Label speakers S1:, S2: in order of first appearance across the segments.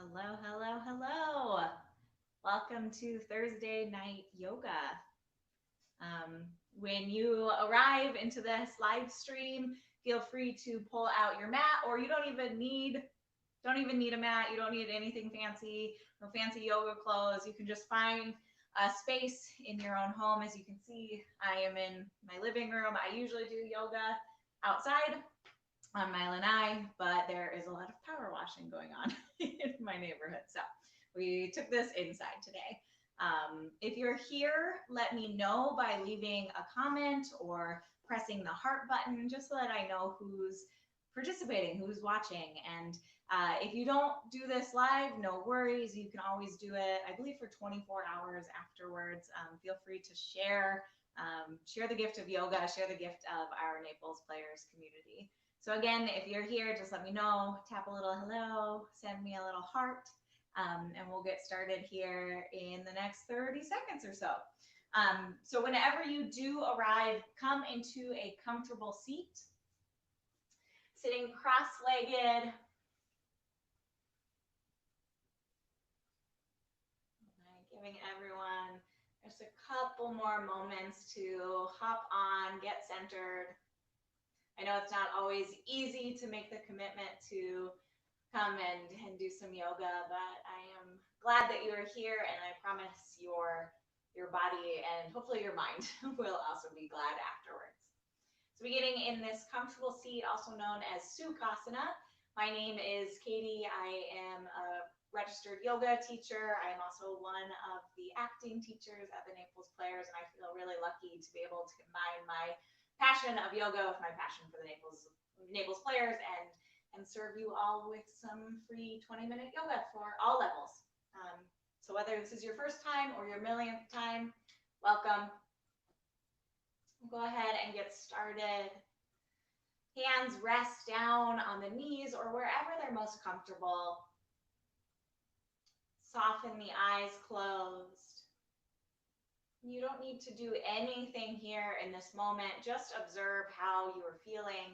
S1: Hello, hello, hello. Welcome to Thursday night yoga. When you arrive into this live stream, feel free to pull out your mat, or you don't even need a mat. You don't need anything fancy, no fancy yoga clothes. You can just find a space in your own home. As you can see, I am in my living room. I usually do yoga outside on my lanai, but there is a lot of power washing going on in my neighborhood. So we took this inside today. If you're here, let me know by leaving a comment or pressing the heart button, just so that I know who's participating, who's watching. And if you don't do this live, no worries. You can always do it, I believe, for 24 hours afterwards. Feel free to share the gift of yoga, share the gift of our Naples Players community. So again, if you're here, just let me know, tap a little hello, send me a little heart, and we'll get started here in the next 30 seconds or so. So whenever you do arrive, come into a comfortable seat, sitting cross-legged. Giving everyone just a couple more moments to hop on, get centered. I know it's not always easy to make the commitment to come and do some yoga, but I am glad that you are here, and I promise your body and hopefully your mind will also be glad afterwards. So beginning in this comfortable seat, also known as Sukhasana. My name is Katie. I am a registered yoga teacher. I am also one of the acting teachers at the Naples Players, and I feel really lucky to be able to combine my passion of yoga with my passion for the Naples Players and serve you all with some free 20-minute yoga for all levels. So whether this is your first time or your millionth time, welcome. We'll go ahead and get started. Hands rest down on the knees or wherever they're most comfortable. Soften the eyes closed. You don't need to do anything here in this moment. Just observe how you are feeling.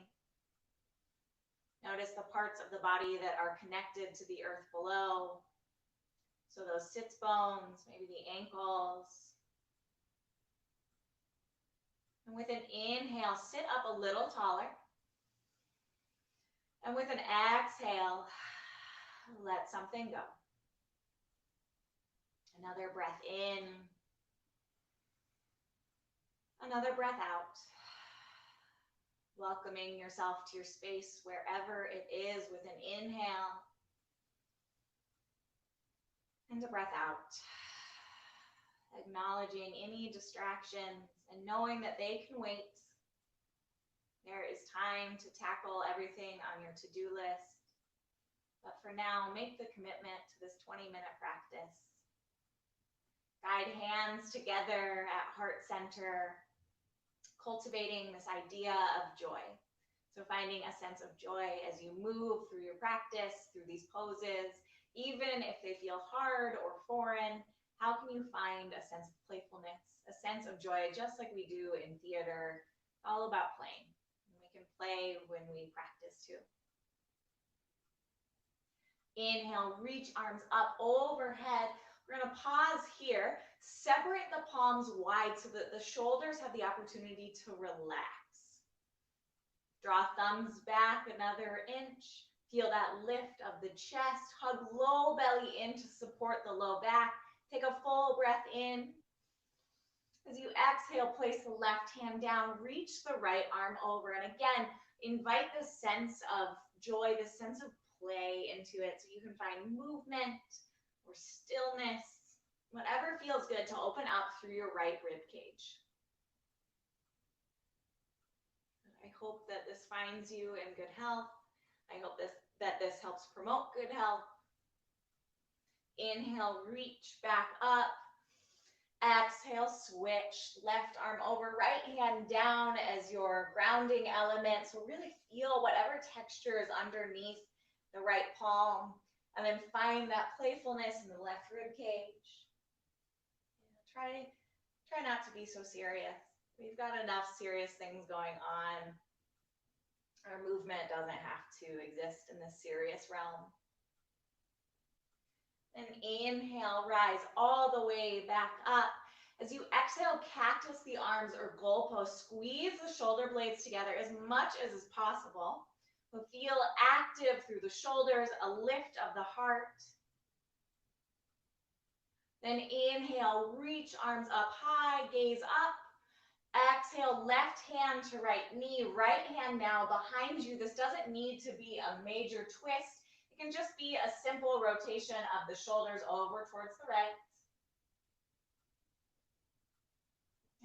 S1: Notice the parts of the body that are connected to the earth below. So those sits bones, maybe the ankles. And with an inhale, sit up a little taller. And with an exhale, let something go. Another breath in. Another breath out. Welcoming yourself to your space wherever it is with an inhale. And a breath out. Acknowledging any distractions and knowing that they can wait. There is time to tackle everything on your to-do list. But for now, make the commitment to this 20-minute practice. Guide hands together at heart center, cultivating this idea of joy. So finding a sense of joy as you move through your practice, through these poses, even if they feel hard or foreign, how can you find a sense of playfulness, a sense of joy, just like we do in theater? It's all about playing. And we can play when we practice too. Inhale, reach arms up overhead. We're going to pause here, separate the palms wide so that the shoulders have the opportunity to relax. Draw thumbs back another inch. Feel that lift of the chest. Hug low belly in to support the low back. Take a full breath in. As you exhale, place the left hand down. Reach the right arm over. And again, invite this sense of joy, this sense of play into it so you can find movement or stillness, whatever feels good to open up through your right rib cage. I hope that this finds you in good health. I hope that this helps promote good health. Inhale, reach back up. Exhale, switch. Left arm over, right hand down as your grounding element. So really feel whatever texture is underneath the right palm. And then find that playfulness in the left rib cage. Try not to be so serious. We've got enough serious things going on. Our movement doesn't have to exist in this serious realm. And inhale, rise all the way back up. As you exhale, cactus the arms or goalpost. Squeeze the shoulder blades together as much as is possible. So feel active through the shoulders, a lift of the heart. Then inhale, reach arms up high, gaze up. Exhale, left hand to right knee, right hand now behind you. This doesn't need to be a major twist. It can just be a simple rotation of the shoulders over towards the right.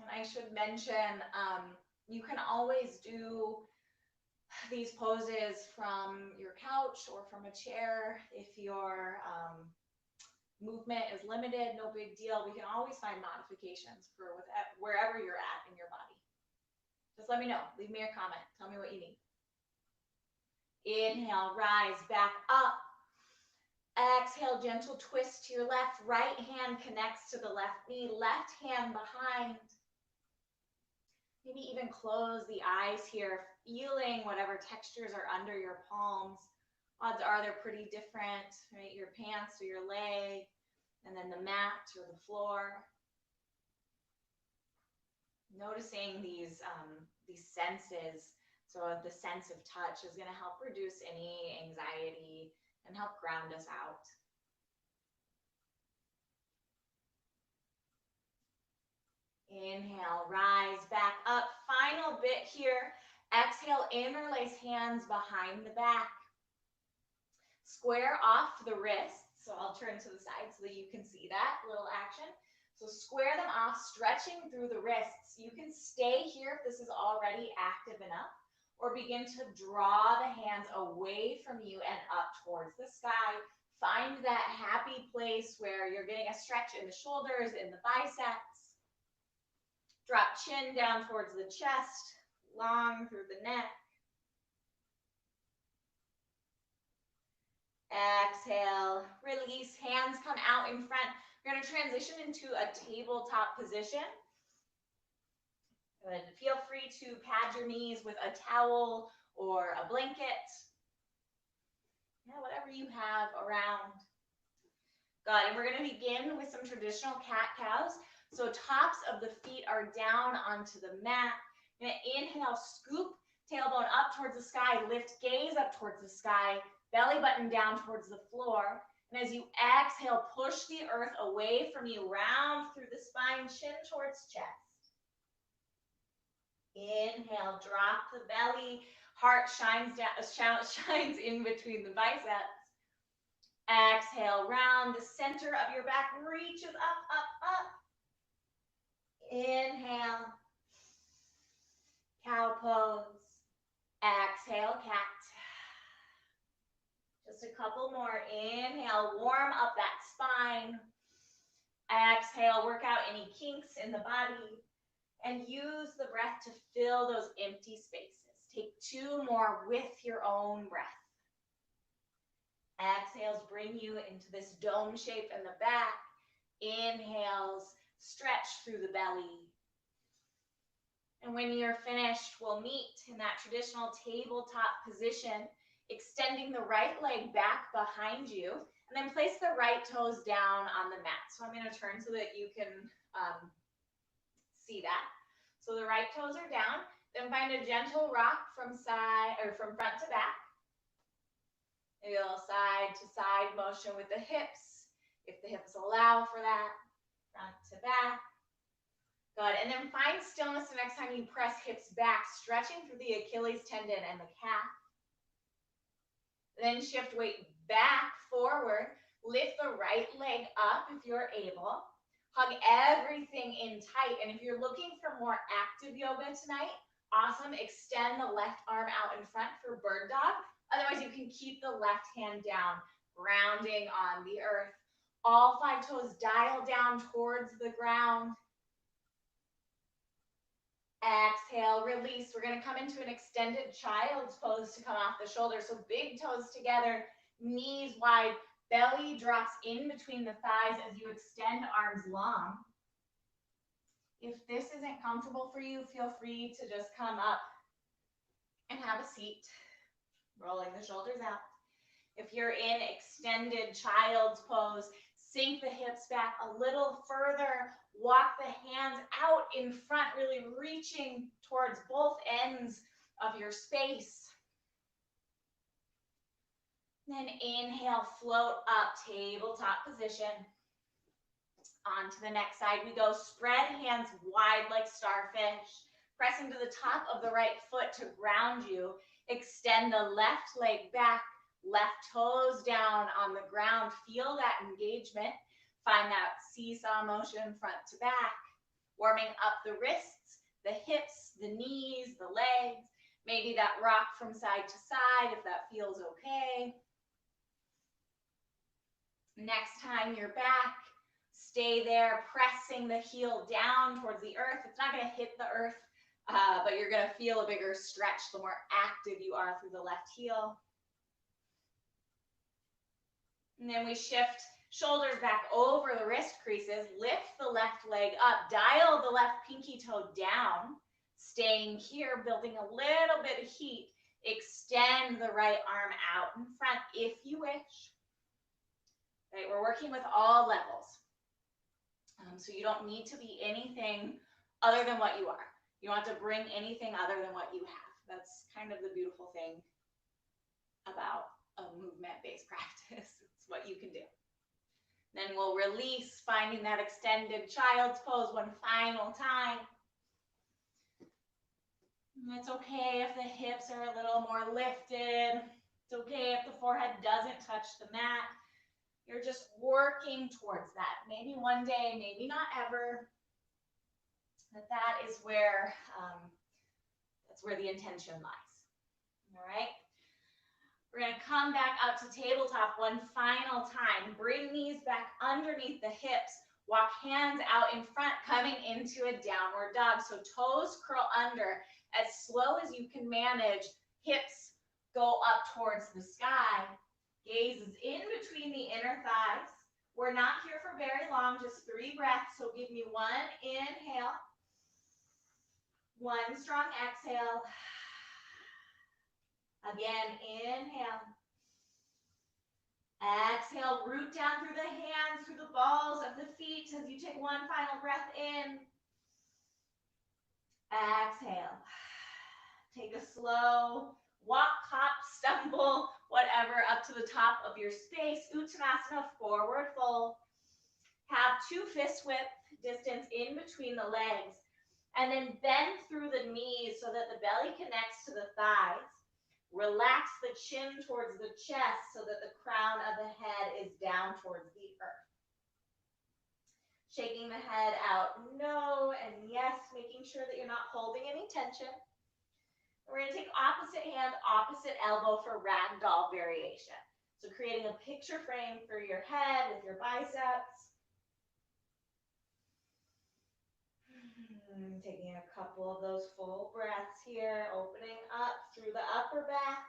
S1: And I should mention, you can always do these poses from your couch or from a chair. If your movement is limited, no big deal. We can always find modifications for wherever you're at in your body. Just let me know. Leave me a comment. Tell me what you need. Inhale, rise back up. Exhale, gentle twist to your left. Right hand connects to the left knee. Left hand behind. Maybe even close the eyes here, feeling whatever textures are under your palms. Odds are they're pretty different, right? Your pants or your leg, and then the mat or the floor. Noticing these senses. So the sense of touch is going to help reduce any anxiety and help ground us out. Inhale, rise back up. Final bit here. Exhale, interlace hands behind the back. Square off the wrists. So I'll turn to the side so that you can see that little action. So square them off, stretching through the wrists. You can stay here if this is already active enough, or begin to draw the hands away from you and up towards the sky. Find that happy place where you're getting a stretch in the shoulders, in the biceps. Drop chin down towards the chest, long through the neck. Exhale, release, hands come out in front. We're going to transition into a tabletop position. Good. Feel free to pad your knees with a towel or a blanket. Yeah, whatever you have around. Good. And we're going to begin with some traditional cat-cows. So tops of the feet are down onto the mat. You're going to inhale, scoop tailbone up towards the sky, lift gaze up towards the sky, belly button down towards the floor. And as you exhale, push the earth away from you, round through the spine, chin towards chest. Inhale, drop the belly, heart shines in between the biceps. Exhale, round the center of your back, reaches up, up, up. Inhale, cow pose. Exhale, cat. Just a couple more. Inhale, warm up that spine. Exhale, work out any kinks in the body. And use the breath to fill those empty spaces. Take 2 more with your own breath. Exhales bring you into this dome shape in the back. Inhales, stretch through the belly. And when you're finished, we'll meet in that traditional tabletop position, extending the right leg back behind you, and then place the right toes down on the mat. So I'm going to turn so that you can see that. So the right toes are down. Then find a gentle rock from front to back. Maybe a little side to side motion with the hips, if the hips allow for that. Front to back. Good. And then find stillness the next time you press hips back, stretching through the Achilles tendon and the calf. Then shift weight back, forward. Lift the right leg up if you're able. Hug everything in tight. And if you're looking for more active yoga tonight, awesome. Extend the left arm out in front for bird dog. Otherwise, you can keep the left hand down, grounding on the earth. All 5 toes dial down towards the ground. Exhale, release. We're going to come into an extended child's pose to come off the shoulders. So big toes together, knees wide, belly drops in between the thighs as you extend arms long. If this isn't comfortable for you, feel free to just come up and have a seat, rolling the shoulders out. If you're in extended child's pose, sink the hips back a little further. Walk the hands out in front, really reaching towards both ends of your space. Then inhale, float up, tabletop position. On to the next side we go. Spread hands wide like starfish. Pressing to the top of the right foot to ground you. Extend the left leg back, left toes down on the ground. Feel that engagement. Find that seesaw motion front to back. Warming up the wrists, the hips, the knees, the legs. Maybe that rock from side to side if that feels okay. Next time you're back, stay there, pressing the heel down towards the earth. It's not going to hit the earth, but you're going to feel a bigger stretch the more active you are through the left heel. And then we shift shoulders back over the wrist creases, lift the left leg up, dial the left pinky toe down, staying here, building a little bit of heat. Extend the right arm out in front if you wish. Right, we're working with all levels. So you don't need to be anything other than what you are. You don't have to bring anything other than what you have. That's kind of the beautiful thing about a movement-based practice. It's what you can do. Then we'll release, finding that extended child's pose one final time. And it's okay if the hips are a little more lifted. It's okay if the forehead doesn't touch the mat. You're just working towards that. Maybe one day, maybe not ever. But that is where, that's where the intention lies. All right? We're going to come back up to tabletop one final time. Bring knees back underneath the hips. Walk hands out in front, coming into a downward dog. So toes curl under as slow as you can manage. Hips go up towards the sky. Gaze is in between the inner thighs. We're not here for very long, just 3 breaths. So give me one inhale, one strong exhale. Again, inhale. Exhale, root down through the hands, through the balls of the feet as you take one final breath in. Exhale. Take a slow walk, hop, stumble, whatever, up to the top of your space. Uttanasana, forward fold. Have 2 fist width distance in between the legs. And then bend through the knees so that the belly connects to the thighs. Relax the chin towards the chest so that the crown of the head is down towards the earth. Shaking the head out, no and yes, making sure that you're not holding any tension. We're going to take opposite hand, opposite elbow for ragdoll variation. So creating a picture frame for your head with your biceps. Taking a couple of those full breaths here, opening up through the upper back.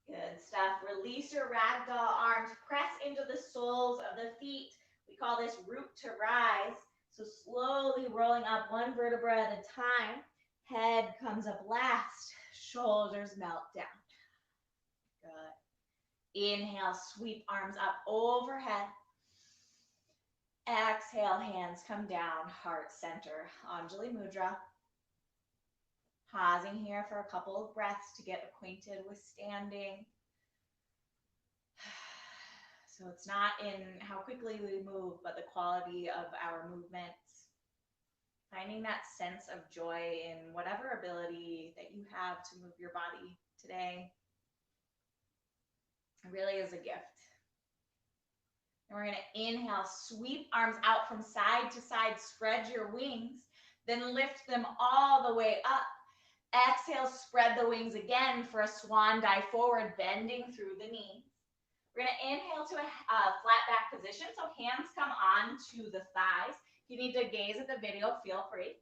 S1: Good stuff. Release your ragdoll arms. Press into the soles of the feet. We call this root to rise. So slowly rolling up one vertebra at a time. Head comes up last. Shoulders melt down. Good. Inhale, sweep arms up overhead. Exhale, hands come down, heart center, Anjali Mudra. Pausing here for a couple of breaths to get acquainted with standing. So it's not in how quickly we move, but the quality of our movements. Finding that sense of joy in whatever ability that you have to move your body today. It really is a gift. And we're going to inhale, sweep arms out from side to side, spread your wings, then lift them all the way up. Exhale, spread the wings again for a swan dive forward, bending through the knees. We're going to inhale to a flat back position, so hands come on to the thighs. If you need to gaze at the video, feel free.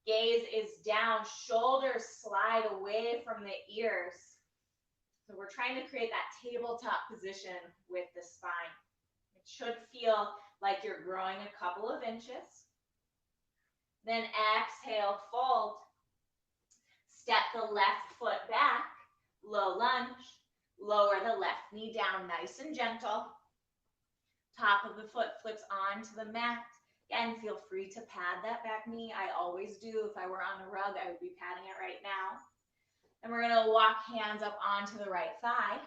S1: Gaze is down, shoulders slide away from the ears. So we're trying to create that tabletop position with the spine. It should feel like you're growing a couple of inches. Then exhale, fold. Step the left foot back, low lunge. Lower the left knee down, nice and gentle. Top of the foot flips onto the mat. Again, feel free to pad that back knee. I always do. If I were on a rug, I would be padding it right now. And we're gonna walk hands up onto the right thigh.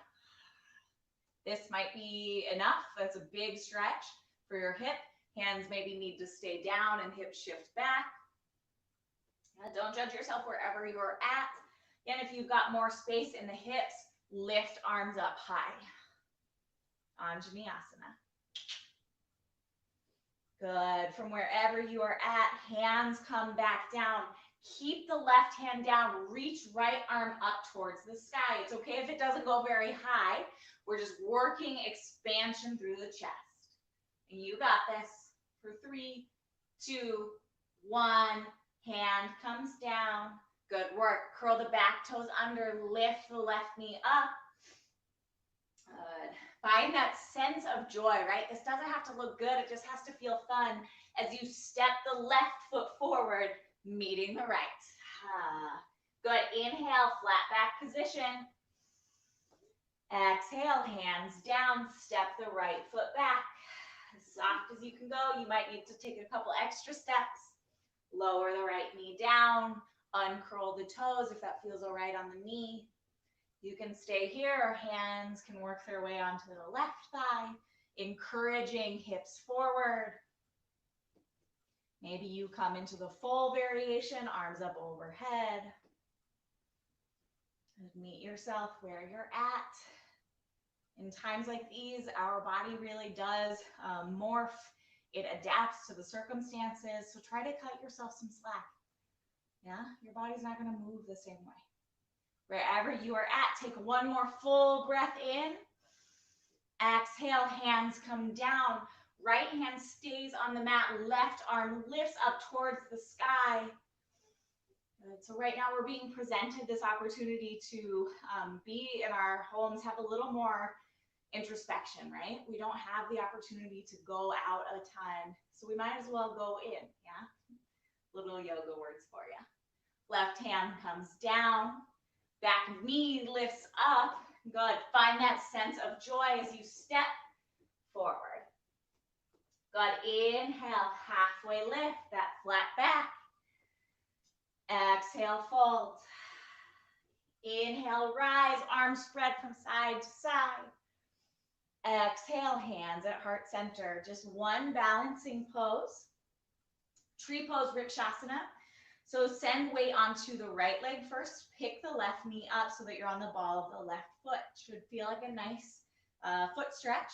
S1: This might be enough. That's a big stretch for your hip. Hands maybe need to stay down and hips shift back. Don't judge yourself wherever you're at. Again, if you've got more space in the hips, lift arms up high. Anjaneyasana. Good. From wherever you are at, hands come back down. Keep the left hand down. Reach right arm up towards the sky. It's okay if it doesn't go very high. We're just working expansion through the chest. And you got this. For 3, 2, 1. Hand comes down. Good work. Curl the back toes under. Lift the left knee up. Good. Find that sense of joy, right? This doesn't have to look good. It just has to feel fun as you step the left foot forward, meeting the right. Good. Inhale, flat back position. Exhale, hands down. Step the right foot back. As soft as you can go. You might need to take a couple extra steps. Lower the right knee down. Uncurl the toes if that feels all right on the knee. You can stay here, or hands can work their way onto the left thigh, encouraging hips forward. Maybe you come into the full variation, arms up overhead. And meet yourself where you're at. In times like these, our body really does morph. It adapts to the circumstances, so try to cut yourself some slack. Yeah, your body's not going to move the same way. Wherever you are at, take one more full breath in. Exhale, hands come down. Right hand stays on the mat. Left arm lifts up towards the sky. Good. So right now we're being presented this opportunity to be in our homes, have a little more introspection, right? We don't have the opportunity to go out a ton, so we might as well go in, yeah? Little yoga words for you. Left hand comes down. Back knee lifts up. Good. Find that sense of joy as you step forward. Good. Inhale, halfway lift, that flat back. Exhale, fold. Inhale, rise, arms spread from side to side. Exhale, hands at heart center. Just one balancing pose. Tree pose, Vrikshasana. So send weight onto the right leg first. Pick the left knee up so that you're on the ball of the left foot. Should feel like a nice foot stretch.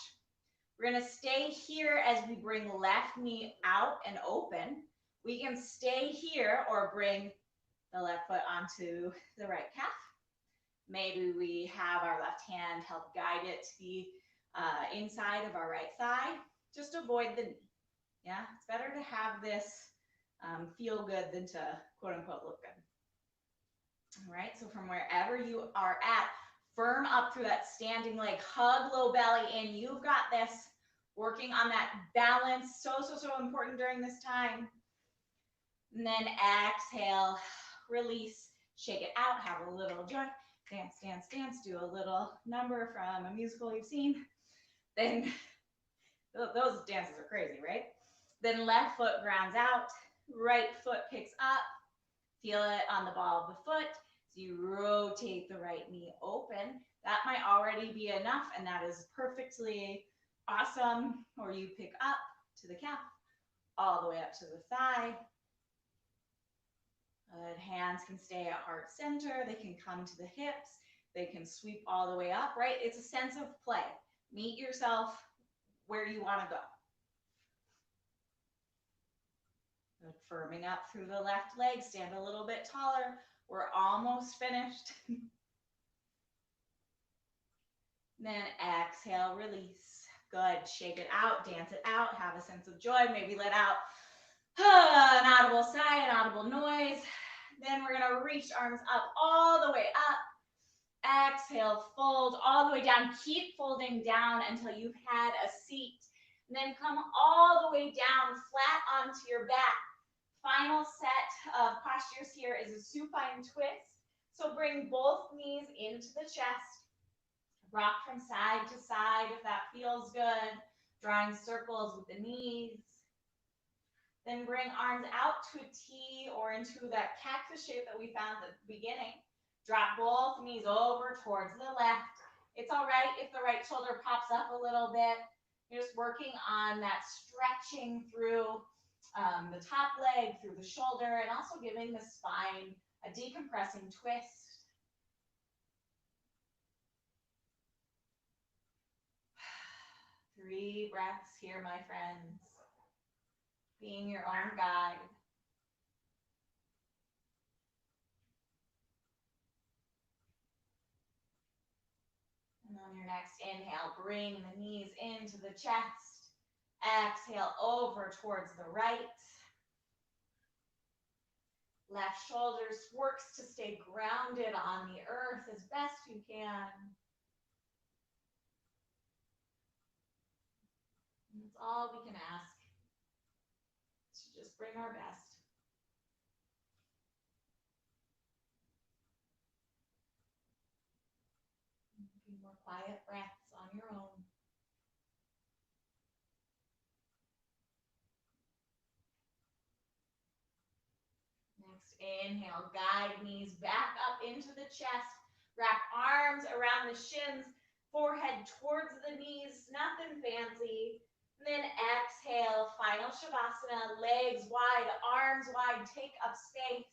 S1: We're going to stay here as we bring left knee out and open. We can stay here or bring the left foot onto the right calf. Maybe we have our left hand help guide it to the inside of our right thigh. Just avoid the knee. Yeah, it's better to have this feel good than to quote unquote look good. All right, so from wherever you are at, firm up through that standing leg, hug low belly in. You've got this. Working on that balance, so important during this time. And then exhale, release, shake it out, have a little joy. Dance, dance, dance, do a little number from a musical you've seen. Then, those dances are crazy, right? Then left foot grounds out, right foot picks up. Feel it on the ball of the foot. So you rotate the right knee open. That might already be enough, and that is perfectly awesome. Or you pick up to the calf, all the way up to the thigh. Good. Hands can stay at heart center. They can come to the hips. They can sweep all the way up, right? It's a sense of play. Meet yourself where you want to go. Good. Firming up through the left leg. Stand a little bit taller. We're almost finished. Then exhale, release. Good. Shake it out, dance it out, have a sense of joy. Maybe let out an audible sigh, an audible noise. Then we're going to reach arms up all the way up. Exhale, fold all the way down. Keep folding down until you've had a seat. And then come all the way down, flat onto your back. Final set of postures here is a supine twist. So bring both knees into the chest. Rock from side to side if that feels good. Drawing circles with the knees. Then bring arms out to a T or into that cactus shape that we found at the beginning. Drop both knees over towards the left. It's all right if the right shoulder pops up a little bit. You're just working on that stretching through the top leg, through the shoulder, and also giving the spine a decompressing twist. Three breaths here, my friends. Being your own guide. And on your next inhale, bring the knees into the chest. Exhale over towards the right. Left shoulder works to stay grounded on the earth as best you can. And that's all we can ask, to just bring our best. A few more quiet breaths on your own. Next inhale, guide knees back up into the chest. Wrap arms around the shins, forehead towards the knees, nothing fancy. And then exhale, final Shavasana, legs wide, arms wide, take up space.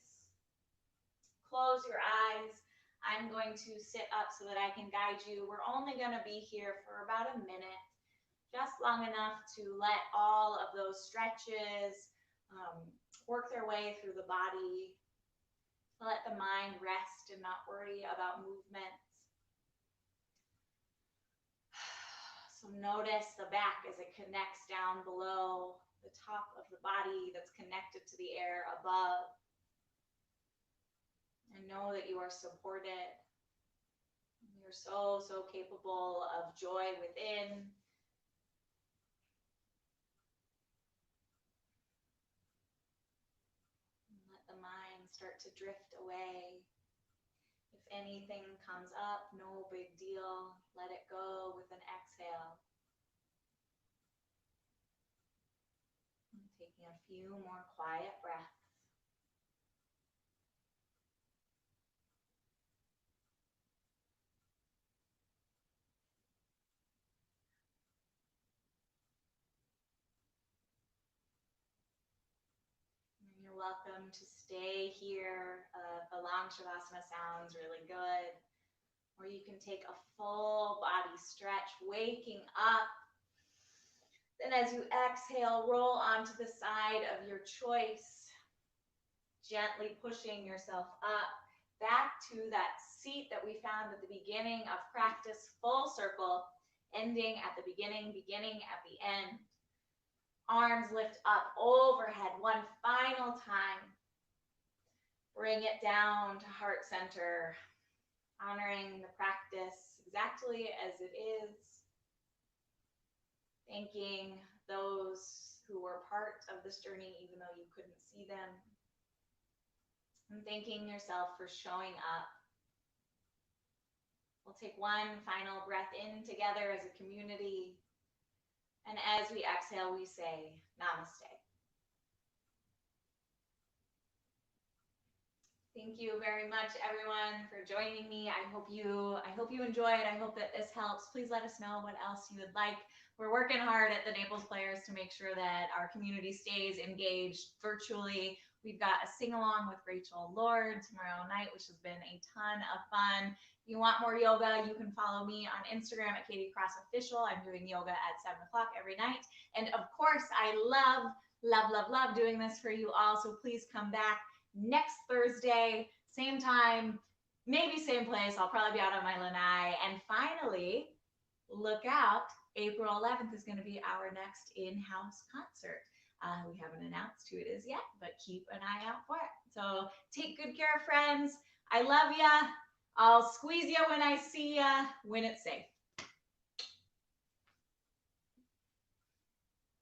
S1: Close your eyes. I'm going to sit up so that I can guide you. We're only going to be here for about a minute, just long enough to let all of those stretches work their way through the body. Let the mind rest and not worry about movements. So notice the back as it connects down below the top of the body that's connected to the air above. And know that you are supported. You're so, so capable of joy within. Let the mind start to drift away. If anything comes up, no big deal. Let it go with an exhale. And taking a few more quiet breaths. You're welcome to stay here. The long Shavasana sounds really good. Or you can take a full body stretch, waking up. Then as you exhale, roll onto the side of your choice, gently pushing yourself up, back to that seat that we found at the beginning of practice, full circle, ending at the beginning, beginning at the end. Arms lift up overhead one final time. Bring it down to heart center, honoring the practice exactly as it is. Thanking those who were part of this journey, even though you couldn't see them. And thanking yourself for showing up. We'll take one final breath in together as a community. And as we exhale, we say namaste. Thank you very much, everyone, for joining me. I hope you enjoyed. I hope that this helps. Please let us know what else you would like. We're working hard at the Naples Players to make sure that our community stays engaged virtually. We've got a sing-along with Rachel Lord tomorrow night, which has been a ton of fun. If you want more yoga, you can follow me on Instagram at Katie Cross Official. I'm doing yoga at 7 o'clock every night. And of course, I love doing this for you all. So please come back next Thursday, same time, maybe same place. I'll probably be out on my lanai. And finally, look out. April 11th is going to be our next in-house concert. We haven't announced who it is yet, but keep an eye out for it. So take good care, friends. I love ya. I'll squeeze you when I see ya when it's safe.